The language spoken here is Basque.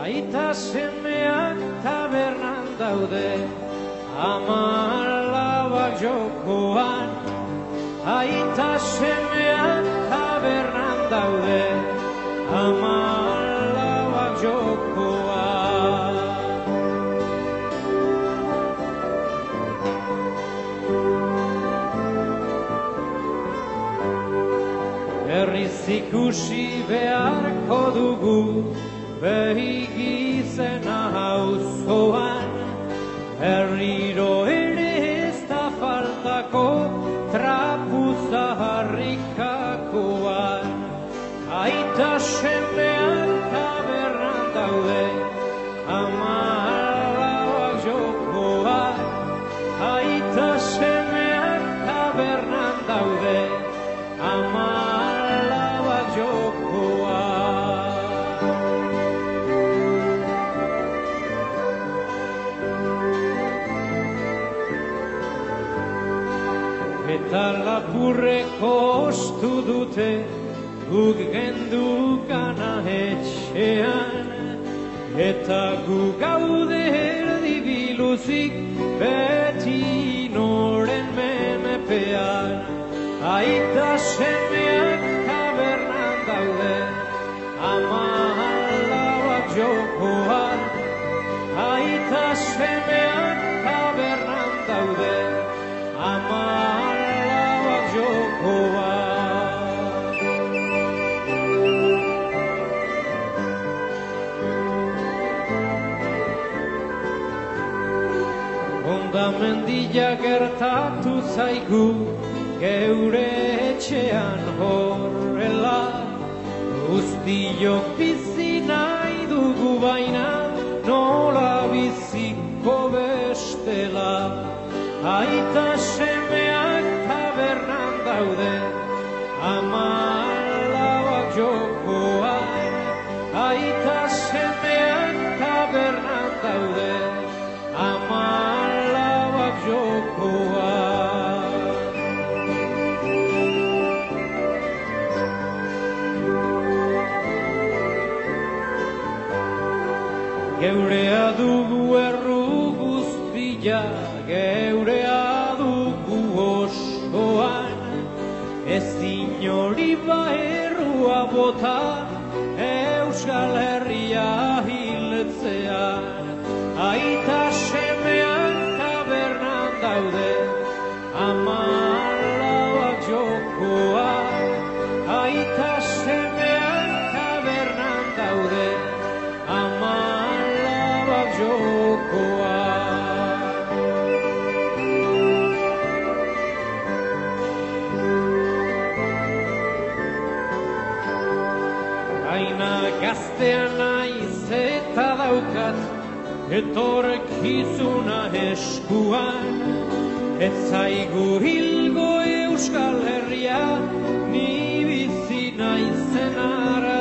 Aita semeak tabernan daude, ama alabak jokoan. Aita semeak tabernan daude, ama alabak jokoan. Berriz ikusi beharko dugu, behigizena auzoan, berriro ere ez da faltako trapu zaharrikakoan. Aita semeak tabernan daude, ama alabak jokoan. Aita semeak tabernan daude, ama alabak jokoan. Eta lapurreko ostu dute, guk gendukana etxean, eta gu gaude erdi biluzik beti noren menepean. Aita semeak tabernan daude, ama alabak jokoan. Aita semeak tabernan daude, ama alabak jokoan. Hondamendia gertatu zaigu, geure etxean horrela. Guztiok bizi nahi dugu baina, nola biziko bestela. Aita semeak tabernan daude, ama alabak jokoan. Aita semeak tabernan daude, ama alabak jokoan. Geurea dugu erru guztia, geurea dugu osoan. Ezin hori errua bota, Euskal Herria hiltzean. Aita semeak tabernan daude, ama alabak jokoan. Aita semeak tabernan daude, ama alabak jokoan. Aina gaztea naiz eta daukat, etorkizuna eskuan. Ez zaigu hilgo Euskal Herria, ni bizi naizen ara